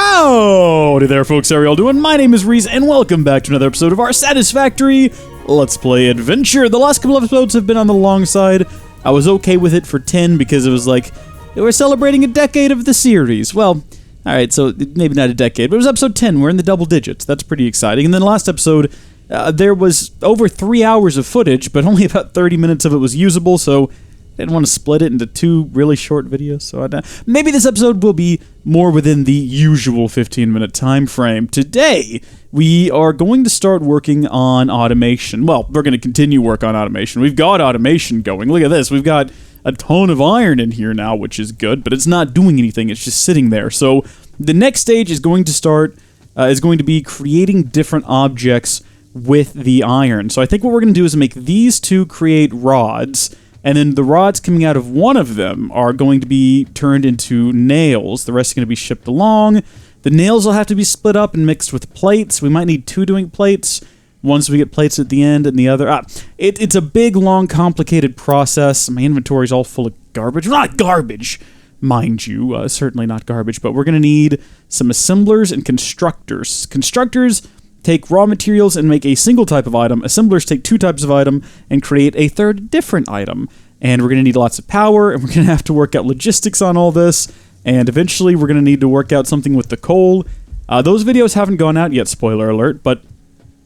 Howdy there, folks. How are y'all doing? My name is Rees, and welcome back to another episode of our Satisfactory Let's Play Adventure. The last couple of episodes have been on the long side. I was okay with it for 10 because it was like, we're celebrating a decade of the series. Well, alright, so maybe not a decade, but it was episode 10. We're in the double digits. That's pretty exciting. And then last episode, there was over 3 hours of footage, but only about 30 minutes of it was usable, so I didn't want to split it into two really short videos, so maybe this episode will be more within the usual 15-minute time frame. Today, we are going to start working on automation. Well, we're going to continue work on automation. We've got automation going. Look at this. We've got a ton of iron in here now, which is good, but it's not doing anything. It's just sitting there. So the next stage is going to be creating different objects with the iron. So I think what we're going to do is make these two create rods, and then the rods coming out of one of them are going to be turned into nails. The rest are going to be shipped along. The nails will have to be split up and mixed with plates. We might need two doing plates. Once we get plates at the end and the other. It's a big, long, complicated process. My inventory's all full of garbage. Not garbage, mind you. Certainly not garbage. But we're going to need some assemblers and constructors. Constructors take raw materials and make a single type of item. Assemblers take two types of item and create a third different item. And we're going to need lots of power, and we're going to have to work out logistics on all this. And eventually we're going to need to work out something with the coal. Those videos haven't gone out yet, spoiler alert, but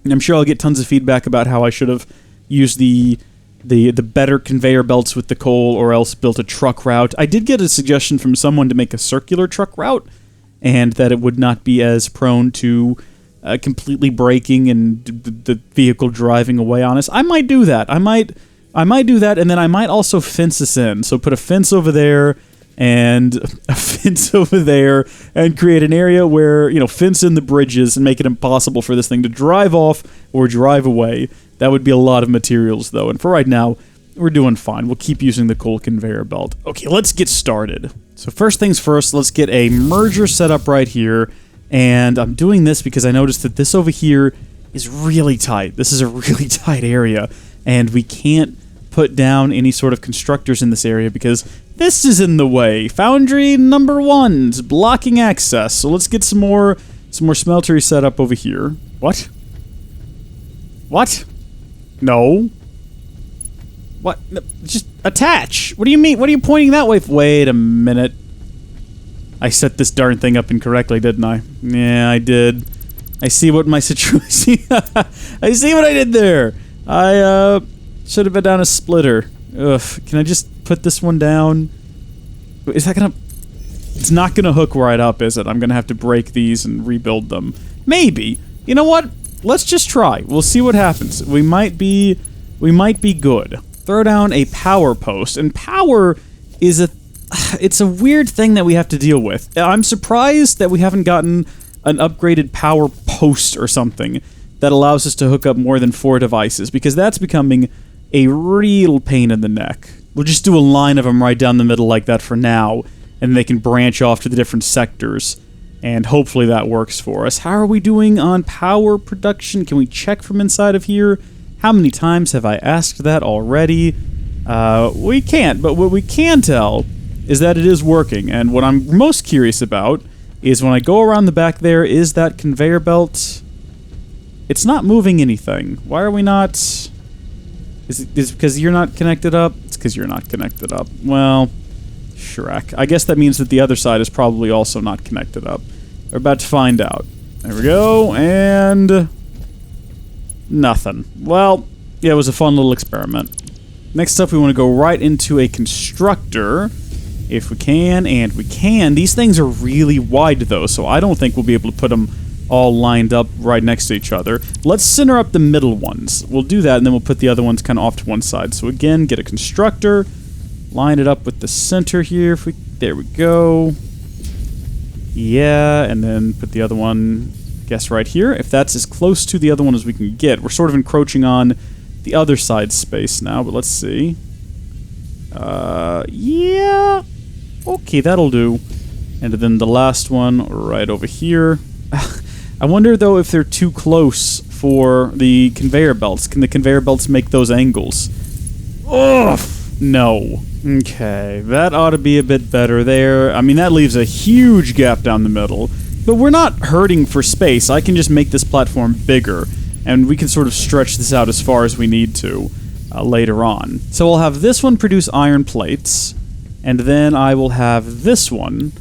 I'm sure I'll get tons of feedback about how I should have used the better conveyor belts with the coal, or else built a truck route. I did get a suggestion from someone to make a circular truck route, and that it would not be as prone to completely breaking and the vehicle driving away on us. I might do that. I might do that, and then I might also fence this in. So put a fence over there and a fence over there, and create an area where, fence in the bridges and make it impossible for this thing to drive off or drive away. That would be a lot of materials, though, and for right now, we're doing fine. We'll keep using the coal conveyor belt. Okay, let's get started. So first things first, let's get a merger set up right here. And I'm doing this because I noticed that this over here is really tight. This is a really tight area, and we can't put down any sort of constructors in this area because this is in the way. Foundry number 1's blocking access. So let's get some more smeltery set up over here. What? What? No. What? No, just attach. What do you mean? What are you pointing that way? Wait a minute. I set this darn thing up incorrectly, didn't I? Yeah, I did. I see what my situation... I see what I did there. I, should have been down a splitter. Ugh, can I just put this one down? Is that gonna... It's not gonna hook right up, is it? I'm gonna have to break these and rebuild them. Maybe. You know what? Let's just try. We'll see what happens. We might be good. Throw down a power post, and power is it's a weird thing that we have to deal with. I'm surprised that we haven't gotten an upgraded power post or something that allows us to hook up more than 4 devices, because that's becoming a real pain in the neck. We'll just do a line of them right down the middle like that for now, and they can branch off to the different sectors, and hopefully that works for us. How are we doing on power production? Can we check from inside of here? How many times have I asked that already? We can't, but what we can tell is that it is working, and what I'm most curious about is when I go around the back there, is that conveyor belt... It's not moving anything. Why are we not... Is it because you're not connected up? It's because you're not connected up. Well, Shrek. I guess that means that the other side is probably also not connected up. We're about to find out. There we go, and... Nothing. Well, yeah, it was a fun little experiment. Next up, we want to go right into a constructor... If we can, and we can. These things are really wide, though, so I don't think we'll be able to put them all lined up right next to each other. Let's center up the middle ones. We'll do that, and then we'll put the other ones kind of off to one side. So again, get a constructor, line it up with the center here. There we go. Yeah, and then put the other one, guess right here. If that's as close to the other one as we can get. We're sort of encroaching on the other side's space now, but let's see. Yeah... Okay, that'll do. And then the last one right over here. I wonder, though, if they're too close for the conveyor belts. Can the conveyor belts make those angles? Ugh! No. Okay, that ought to be a bit better there. I mean, that leaves a huge gap down the middle. But we're not hurting for space. I can just make this platform bigger, and we can sort of stretch this out as far as we need to later on. So I'll have this one produce iron plates, and then I will have this one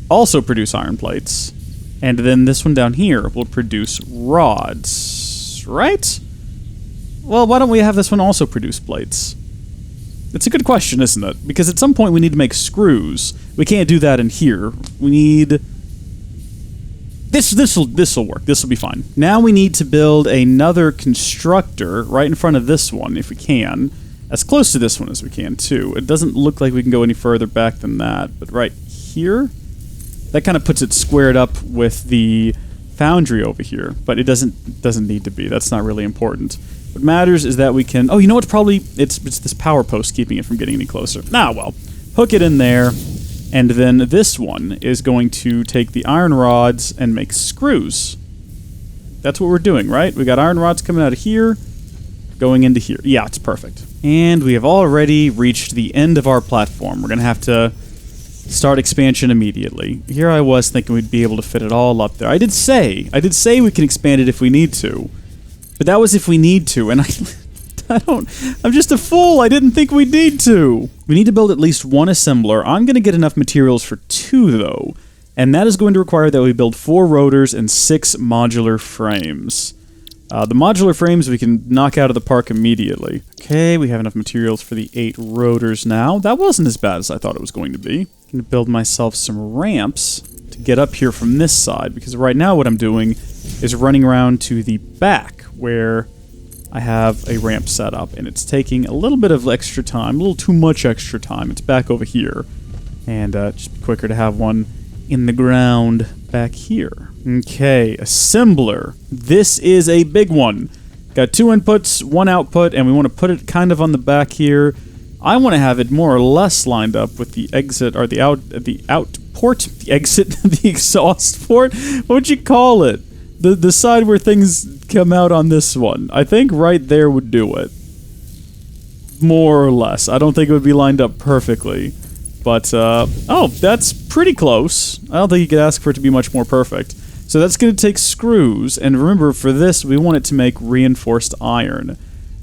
also produce iron plates, and then this one down here will produce rods, right? Well, why don't we have this one also produce plates? It's a good question, isn't it? Because at some point we need to make screws. We can't do that in here. We need... This'll work. This'll be fine. Now we need to build another constructor right in front of this one, if we can. As close to this one as we can, too. It doesn't look like we can go any further back than that, but right here? That kind of puts it squared up with the foundry over here, but it doesn't need to be. That's not really important. What matters is that we can... Oh, you know what? It's this power post keeping it from getting any closer. Ah, well. Hook it in there. And then this one is going to take the iron rods and make screws. That's what we're doing, right? We got iron rods coming out of here, going into here. Yeah, it's perfect. And we have already reached the end of our platform. We're going to have to start expansion immediately. Here I was thinking we'd be able to fit it all up there. I did say we can expand it if we need to. But that was if we need to, and I'm just a fool. I didn't think we'd need to. We need to build at least one assembler. I'm going to get enough materials for 2, though. And that is going to require that we build 4 rotors and 6 modular frames. The modular frames we can knock out of the park immediately. Okay, we have enough materials for the 8 rotors now. That wasn't as bad as I thought it was going to be. I'm going to build myself some ramps to get up here from this side, because right now what I'm doing is running around to the back, where I have a ramp set up, and it's taking a little bit of extra time, a little too much extra time. It's back over here, and just be quicker to have one in the ground back here. Okay, assembler. This is a big one. Got 2 inputs, 1 output, and we want to put it kind of on the back here. I want to have it more or less lined up with the exit, or the out port, the exit, the exhaust port. What would you call it? The side where things come out on this one. I think right there would do it. More or less. I don't think it would be lined up perfectly. But, oh, that's pretty close. I don't think you could ask for it to be much more perfect. So that's going to take screws, and remember, for this, we want it to make reinforced iron.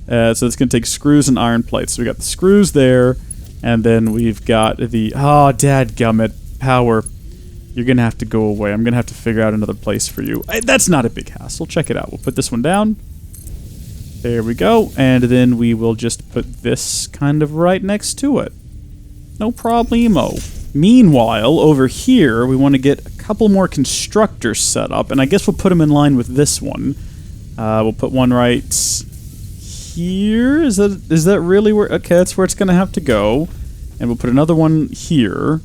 So it's going to take screws and iron plates. So we got the screws there, and then we've got the... Oh, dadgummit. Power. You're going to have to go away. I'm going to have to figure out another place for you. That's not a big hassle. Check it out. We'll put this one down. There we go. And then we will just put this kind of right next to it. No problemo. Meanwhile, over here, we want to get a couple more constructors set up, and I guess we'll put them in line with this one. We'll put one right here. Is that really where... Okay, that's where it's going to have to go. And we'll put another one here,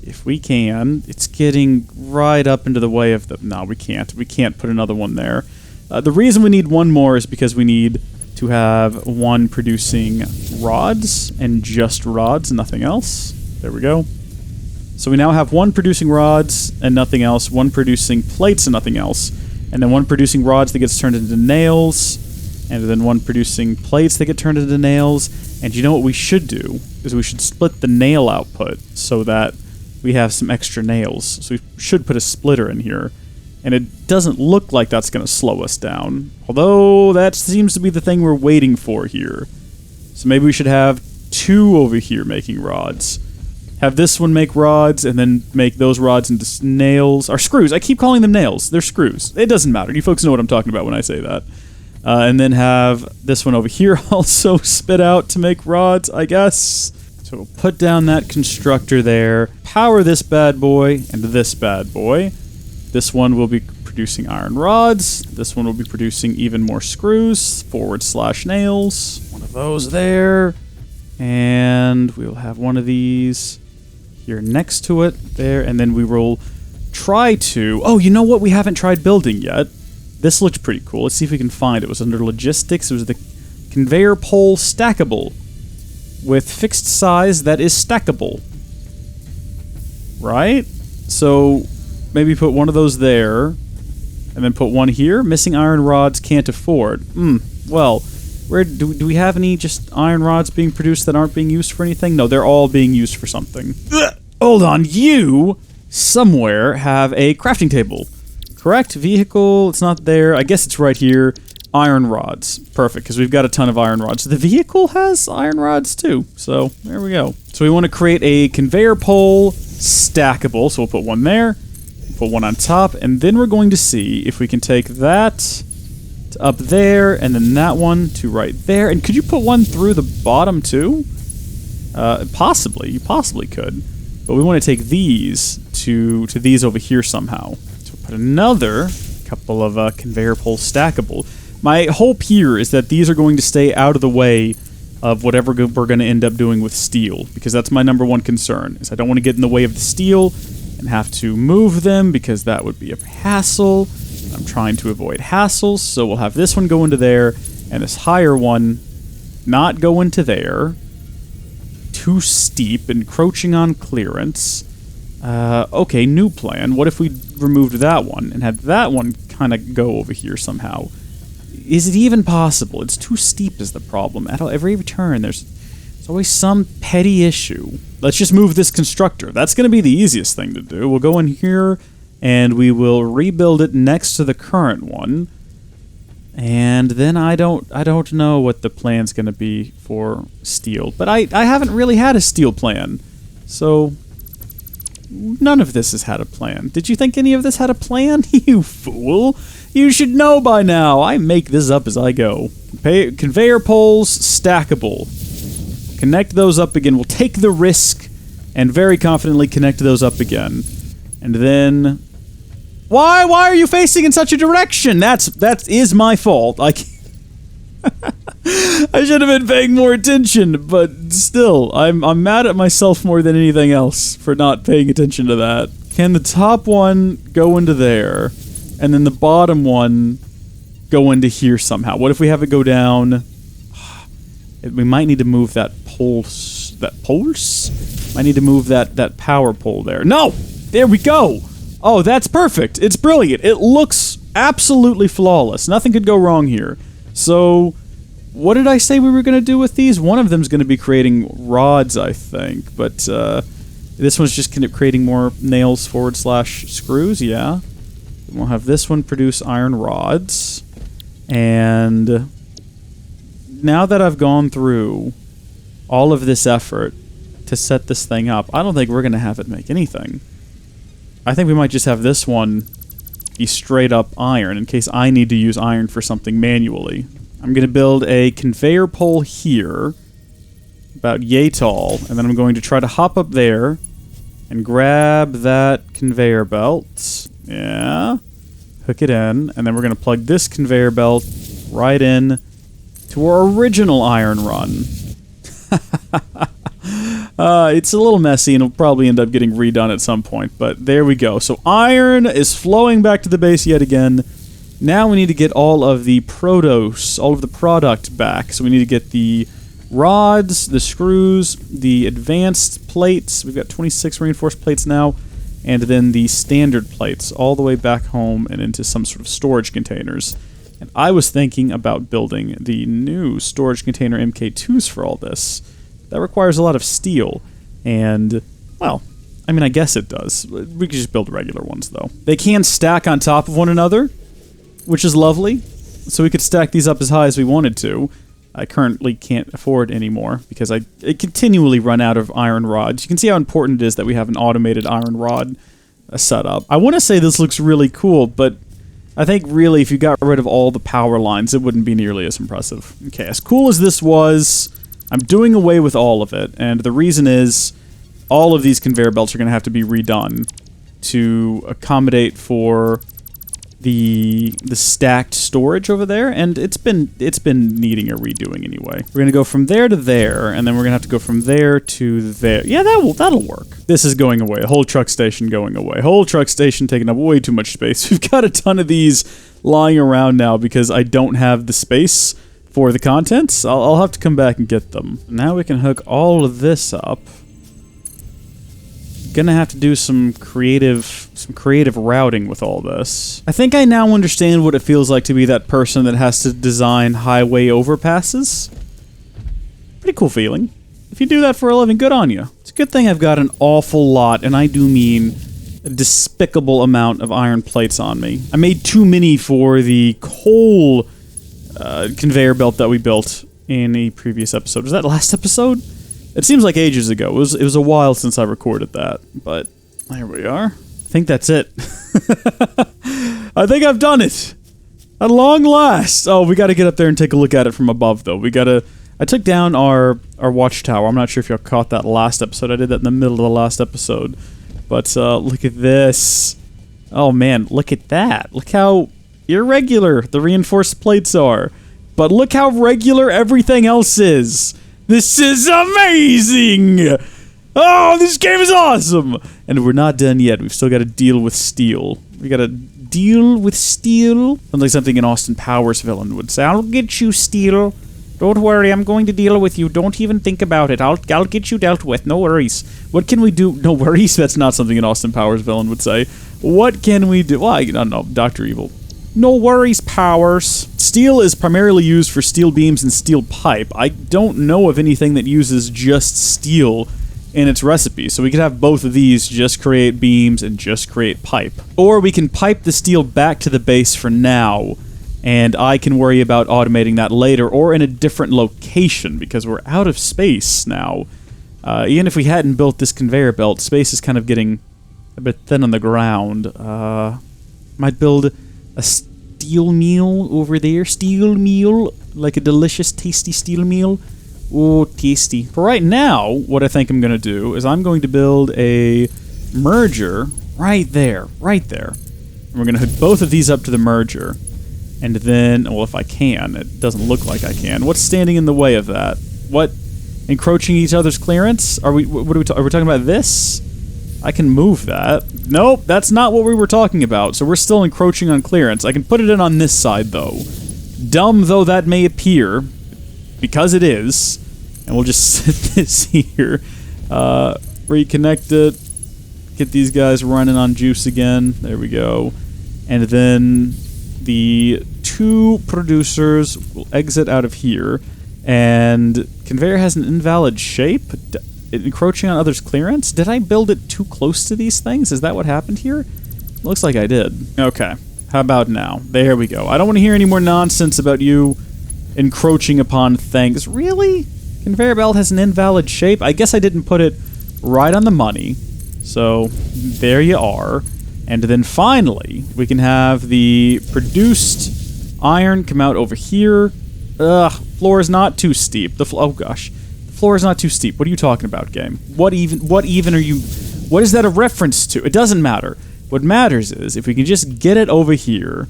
if we can. It's getting right up into the way of the... No, we can't. We can't put another one there. The reason we need one more is because we need to have one producing rods, and just rods, nothing else. There we go. So we now have one producing rods and nothing else, one producing plates and nothing else, and then one producing rods that gets turned into nails, and then one producing plates that get turned into nails. And you know what we should do is we should split the nail output so that we have some extra nails. So we should put a splitter in here. And it doesn't look like that's going to slow us down. Although that seems to be the thing we're waiting for here. So maybe we should have 2 over here making rods. Have this one make rods, and then make those rods into nails. Or screws. I keep calling them nails. They're screws. It doesn't matter. You folks know what I'm talking about when I say that. And then have this one over here also spit out to make rods, I guess. So we'll put down that constructor there. Power this bad boy and this bad boy. This one will be producing iron rods. This one will be producing even more screws, / nails. One of those there. And we'll have one of these here next to it. There. And then we will try to... Oh, you know what we haven't tried building yet? This looked pretty cool. Let's see if we can find it. It was under logistics. It was the conveyor pole stackable. With fixed size that is stackable. Right? So... maybe put one of those there, and then put one here. Missing iron rods, can't afford. Well, where do we have any just iron rods being produced that aren't being used for anything? No, they're all being used for something. Ugh. Hold on, you somewhere have a crafting table. correct. Vehicle, it's not there. I guess it's right here. Iron rods. Perfect, because we've got a ton of iron rods. The vehicle has iron rods too, so there we go. So we want to create a conveyor pole stackable, so we'll put one there, put one on top, and then we're going to see if we can take that to up there, and then that one to right there. And could you put one through the bottom too? Possibly. You possibly could. But we want to take these to these over here somehow. So we'll put another couple of conveyor poles stackable. My hope here is that these are going to stay out of the way of whatever we're going to end up doing with steel, because that's my number one concern, is I don't want to get in the way of the steel and have to move them, because that would be a hassle. I'm trying to avoid hassles, so we'll have this one go into there, and this higher one not go into there. Too steep, encroaching on clearance. Okay, new plan. What if we removed that one and had that one kind of go over here somehow? Is it even possible? It's too steep is the problem. At every turn, there's always some petty issue. Let's just move this constructor. That's going to be the easiest thing to do. We'll go in here, and we will rebuild it next to the current one. And then I don't know what the plan's going to be for steel. But I haven't really had a steel plan. So none of this has had a plan. Did you think any of this had a plan? You fool. You should know by now. I make this up as I go. Conveyor poles, stackable. Connect those up again. We'll take the risk and very confidently connect those up again. And then... Why are you facing in such a direction? That is my fault. I should have been paying more attention, but still, I'm mad at myself more than anything else for not paying attention to that. Can the top one go into there, and then the bottom one go into here somehow? What if we have it go down? We might need to move that pulse. That pulse? Might need to move that power pole there. No! There we go! Oh, that's perfect. It's brilliant. It looks absolutely flawless. Nothing could go wrong here. So, what did I say we were going to do with these? One of them's going to be creating rods, I think. But this one's just creating more nails / screws, yeah. We'll have this one produce iron rods. And now that I've gone through all of this effort to set this thing up, I don't think we're going to have it make anything. I think we might just have this one be straight up iron in case I need to use iron for something manually. I'm going to build a conveyor pole here, about yay tall, and then I'm going to try to hop up there and grab that conveyor belt. Yeah. Hook it in, and then we're going to plug this conveyor belt right in to our original iron run. It's a little messy and it'll probably end up getting redone at some point, but there we go. So iron is flowing back to the base yet again. Now we need to get all of the product back. So we need to get the rods, the screws, the advanced plates. We've got 26 reinforced plates now, and then the standard plates all the way back home and into some sort of storage containers. And I was thinking about building the new storage container MK2s for all this. That requires a lot of steel, and, well, I mean, I guess it does. We could just build regular ones, though. They can stack on top of one another, which is lovely, so we could stack these up as high as we wanted to. I currently can't afford anymore, because I continually run out of iron rods. You can see how important it is that we have an automated iron rod setup. I want to say this looks really cool, but I think really if you got rid of all the power lines, it wouldn't be nearly as impressive. Okay, as cool as this was, I'm doing away with all of it, and the reason is all of these conveyor belts are going to have to be redone to accommodate for the stacked storage over there, and it's been needing a redoing anyway. We're going to go from there to there, and then we're going to have to go from there to there. Yeah, that'll work. This is going away. A whole truck station going away. Whole truck station taking up way too much space. We've got a ton of these lying around now because I don't have the space for the contents. I'll have to come back and get them. Now we can hook all of this up. Gonna have to do some creative routing with all this. I think I now understand what it feels like to be that person that has to design highway overpasses. Pretty cool feeling. If you do that for a living, good on you. It's a good thing I've got an awful lot, and I do mean a despicable amount of iron plates on me. I made too many for the coal conveyor belt that we built in a previous episode. Was that last episode? It seems like ages ago. It was a while since I recorded that, but there we are. I think that's it. I think I've done it. At long last. Oh, we got to get up there and take a look at it from above, though. I took down our watchtower. I'm not sure if y'all caught that last episode. I did that in the middle of the last episode. But look at this. Oh, man, look at that. Look how irregular the reinforced plates are. But look how regular everything else is. This is amazing! Oh, this game is awesome! And we're not done yet. We've still got to deal with steel. We got to deal with steel. Sounds like something an Austin Powers villain would say. I'll get you, steel. Don't worry, I'm going to deal with you. Don't even think about it. I'll get you dealt with. No worries. What can we do? No worries? That's not something an Austin Powers villain would say. What can we do? Well, I don't know. Dr. Evil. No worries, Powers. Steel is primarily used for steel beams and steel pipe. I don't know of anything that uses just steel in its recipe, so we could have both of these, just create beams and just create pipe. Or we can pipe the steel back to the base for now, and I can worry about automating that later, or in a different location, because we're out of space now. Even if we hadn't built this conveyor belt, space is kind of getting a bit thin on the ground. Might build a steel meal over there. Steel meal, like a delicious, tasty steel meal. Oh, tasty. For right now, what I think I'm going to do is I'm going to build a merger right there. And we're going to hook both of these up to the merger. And then, well, if I can, it doesn't look like I can. What's standing in the way of that? What? Encroaching each other's clearance? Are we talking about this? I can move that. Nope, that's not what we were talking about. So we're still encroaching on clearance. I can put it in on this side, though. Dumb though that may appear, because it is, and we'll just set this here. Reconnect it. Get these guys running on juice again. There we go. And then the two producers will exit out of here. And conveyor has an invalid shape. Encroaching on others' clearance? Did I build it too close to these things? Is that what happened here? Looks like I did. Okay. How about now? There we go. I don't want to hear any more nonsense about you encroaching upon things. Really? Conveyor belt has an invalid shape? I guess I didn't put it right on the money. So, there you are. And then finally, we can have the produced iron come out over here. Ugh, floor is not too steep. Oh gosh. The floor is not too steep. What are you talking about, game? What even are you... What is that a reference to? It doesn't matter. What matters is, if we can just get it over here,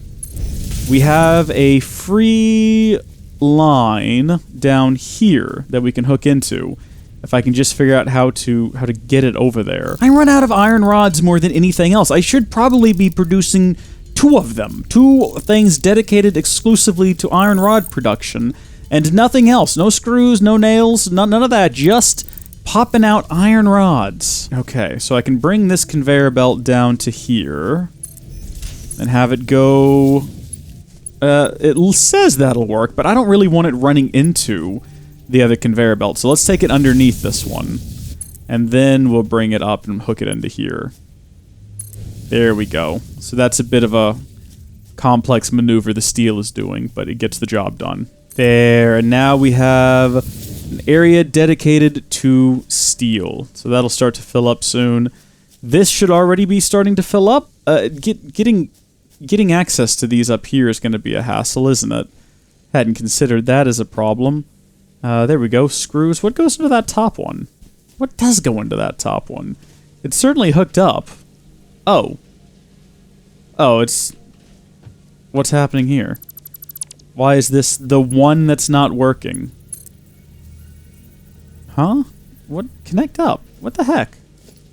we have a free line down here that we can hook into. If I can just figure out how to get it over there. I run out of iron rods more than anything else. I should probably be producing two of them. Two things dedicated exclusively to iron rod production, and nothing else. No screws, no nails, none of that. Just popping out iron rods. Okay, so I can bring this conveyor belt down to here and have it go... it says that'll work, but I don't really want it running into the other conveyor belt. So let's take it underneath this one, and then we'll bring it up and hook it into here. There we go. So that's a bit of a complex maneuver the steel is doing, but it gets the job done. There, and now we have an area dedicated to steel. So that'll start to fill up soon. This should already be starting to fill up. Getting access to these up here is going to be a hassle, isn't it? Hadn't considered that as a problem. There we go. Screws. What goes into that top one? What does go into that top one? It's certainly hooked up. Oh. Oh, it's... What's happening here? Why is this the one that's not working? Huh? What? Connect up. What the heck?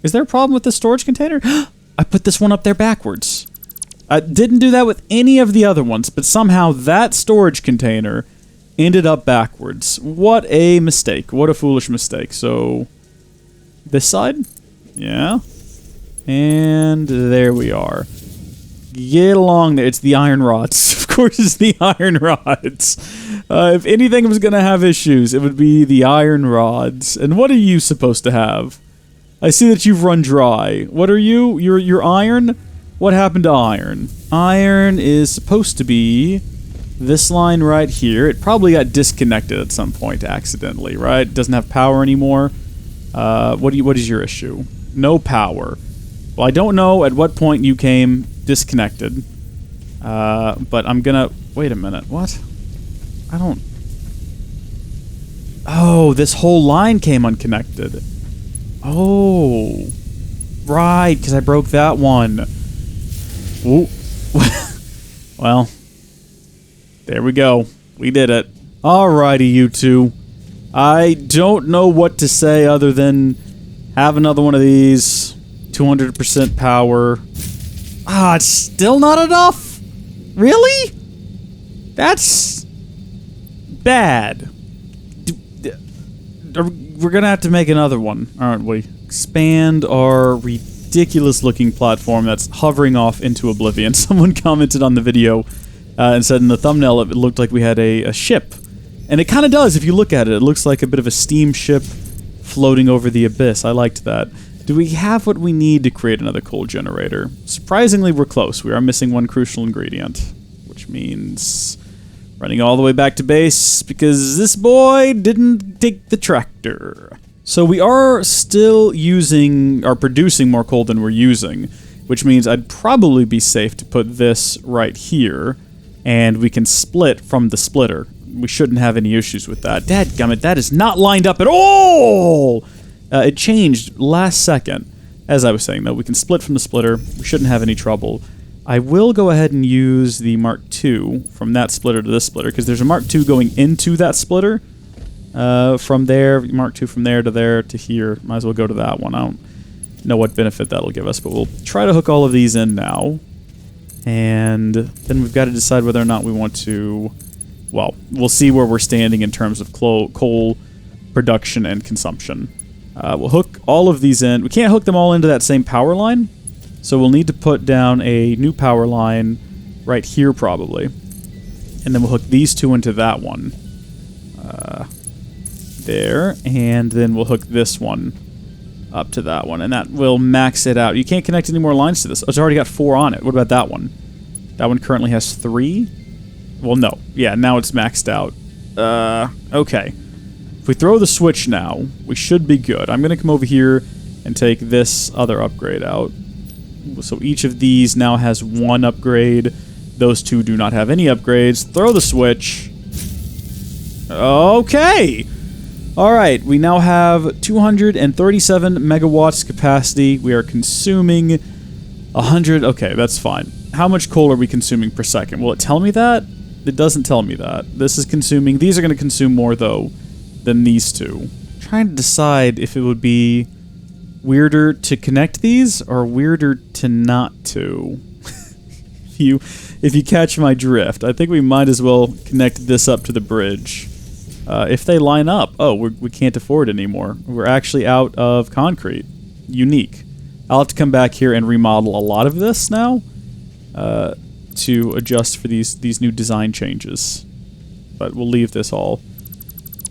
Is there a problem with the storage container? I put this one up there backwards. I didn't do that with any of the other ones, but somehow that storage container ended up backwards. What a mistake. What a foolish mistake. So, this side? Yeah. And there we are. Get along there. It's the iron rods. Of course it's the iron rods. If anything was going to have issues, it would be the iron rods. And what are you supposed to have? I see that you've run dry. What are you? You're iron? What happened to iron? Iron is supposed to be this line right here. It probably got disconnected at some point accidentally, right? It doesn't have power anymore. What is your issue? No power. Well, I don't know at what point you came disconnected. But I'm gonna... Wait a minute. What? I don't... Oh, this whole line came unconnected. Oh. Right, because I broke that one. Ooh. Well, there we go. We did it. Alrighty, you two. I don't know what to say other than have another one of these. 200% power. Ah, it's still not enough? Really? That's bad. We're gonna have to make another one, aren't we? Expand our ridiculous-looking platform that's hovering off into oblivion. Someone commented on the video and said in the thumbnail it looked like we had a ship. And it kind of does if you look at it. It looks like a bit of a steamship floating over the abyss. I liked that. Do we have what we need to create another coal generator? Surprisingly, we're close. We are missing one crucial ingredient, which means running all the way back to base because this boy didn't take the tractor. So we are still producing more coal than we're using, which means I'd probably be safe to put this right here, and we can split from the splitter. We shouldn't have any issues with that. Dadgummit, that is not lined up at all! It changed last second. As I was saying, though, we can split from the splitter. We shouldn't have any trouble. I will go ahead and use the Mark II from that splitter to this splitter, because there's a Mark II going into that splitter. From there, Mark II from there to here. Might as well go to that one. I don't know what benefit that'll give us, but we'll try to hook all of these in now. And then we've got to decide whether or not we want to... Well, we'll see where we're standing in terms of coal production and consumption. We'll hook all of these in. We can't hook them all into that same power line, so we'll need to put down a new power line right here probably. And then we'll hook these two into that one. There, and then we'll hook this one up to that one, and that will max it out. You can't connect any more lines to this. Oh, it's already got 4 on it. What about that one? That one currently has 3? Well, no. Yeah, now it's maxed out. Okay. If we throw the switch now, we should be good. I'm going to come over here and take this other upgrade out. So each of these now has 1 upgrade. Those 2 do not have any upgrades. Throw the switch. Okay! Alright, we now have 237 megawatts capacity. We are consuming 100... Okay, that's fine. How much coal are we consuming per second? Will it tell me that? It doesn't tell me that. This is consuming... These are going to consume more, though, than these two. I'm trying to decide if it would be weirder to connect these or weirder to not to. If you catch my drift, I think we might as well connect this up to the bridge. If they line up, oh, we can't afford it anymore. We're actually out of concrete. Unique. I'll have to come back here and remodel a lot of this now to adjust for these new design changes. But we'll leave this all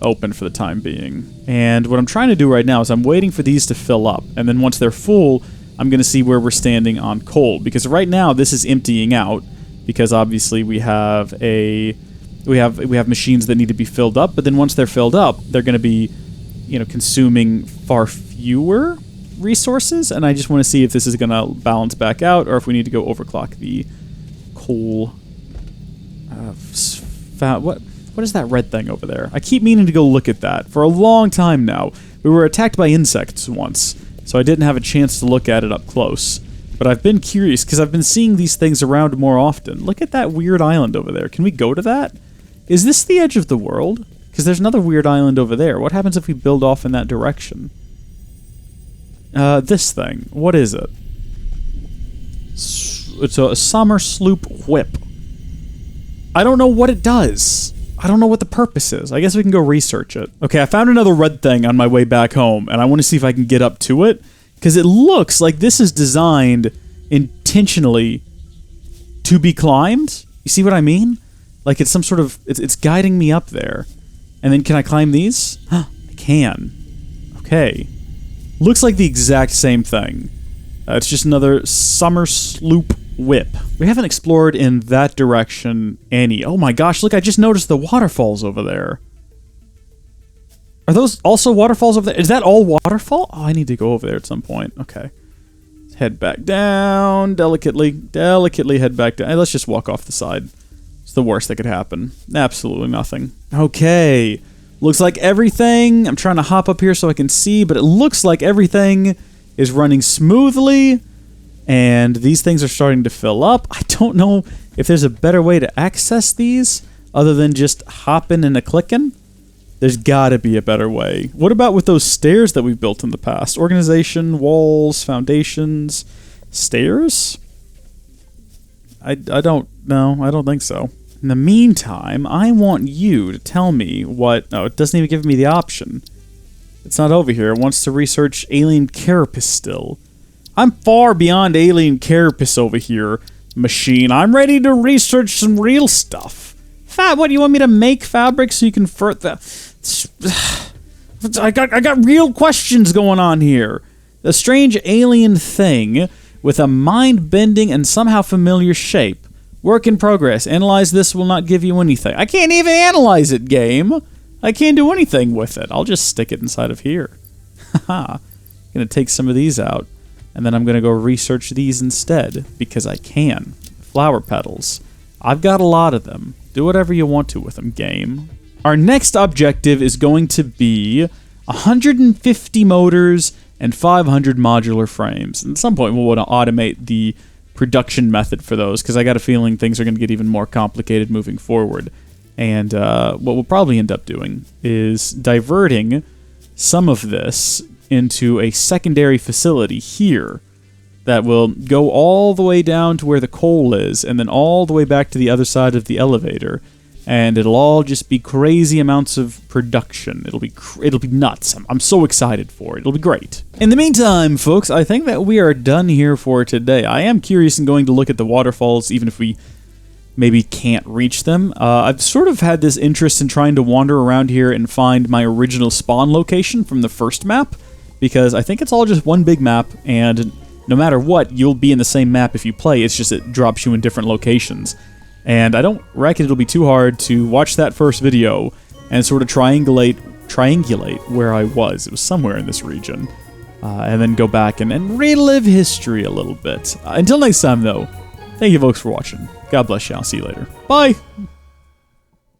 open for the time being. And what I'm trying to do right now is I'm waiting for these to fill up, and then once they're full, I'm going to see where we're standing on coal, because right now this is emptying out, because obviously we have machines that need to be filled up, but then once they're filled up, they're going to be, consuming far fewer resources, and I just want to see if this is going to balance back out, or if we need to go overclock the coal. What is that red thing over there? I keep meaning to go look at that for a long time now. We were attacked by insects once, so I didn't have a chance to look at it up close. But I've been curious, because I've been seeing these things around more often. Look at that weird island over there. Can we go to that? Is this the edge of the world? Because there's another weird island over there. What happens if we build off in that direction? This thing. What is it? It's a summer sloop whip. I don't know what it does. I don't know what the purpose is. I guess we can go research it. Okay, I found another red thing on my way back home, and I want to see if I can get up to it, because it looks like this is designed intentionally to be climbed. You see what I mean? Like it's some sort of... It's guiding me up there. And then can I climb these? I can. Okay. Looks like the exact same thing. It's just another summer sloop whip. We haven't explored in that direction any. Oh my gosh, look, I just noticed the waterfalls over there. Are those also waterfalls over there? Is that all waterfall? Oh, I need to go over there at some point. Okay. Let's head back down. Delicately head back down. Hey, let's just walk off the side. It's the worst that could happen. Absolutely nothing. Okay. Looks like everything... I'm trying to hop up here so I can see, but it looks like everything is running smoothly, and these things are starting to fill up. I don't know if there's a better way to access these other than just hopping and a-clicking. There's gotta be a better way. What about with those stairs that we've built in the past? Organization, walls, foundations, stairs? I don't know. I don't think so. In the meantime, I want you to tell me what... Oh, it doesn't even give me the option. It's not over here. It wants to research alien carapace still. I'm far beyond alien carapace over here, machine. I'm ready to research some real stuff. What, do you want me to make fabric so you can I got real questions going on here. A strange alien thing with a mind-bending and somehow familiar shape. Work in progress. Analyze this will not give you anything. I can't even analyze it, game. I can't do anything with it. I'll just stick it inside of here. Haha. Gonna take some of these out, and then I'm gonna go research these instead, because I can. Flower petals. I've got a lot of them. Do whatever you want to with them, game. Our next objective is going to be 150 motors and 500 modular frames. And at some point, we'll want to automate the production method for those, because I got a feeling things are going to get even more complicated moving forward. And what we'll probably end up doing is diverting some of this into a secondary facility here that will go all the way down to where the coal is, and then all the way back to the other side of the elevator. And it'll all just be crazy amounts of production. It'll be nuts. I'm so excited for it. It'll be great. In the meantime, folks, I think that we are done here for today. I am curious in going to look at the waterfalls, even if we maybe can't reach them. I've sort of had this interest in trying to wander around here and find my original spawn location from the first map, because I think it's all just one big map, and no matter what, you'll be in the same map if you play. It's just it drops you in different locations. And I don't reckon it'll be too hard to watch that first video and sort of triangulate where I was. It was somewhere in this region. And then go back and relive history a little bit. Until next time, though, thank you folks for watching. God bless you. I'll see you later. Bye!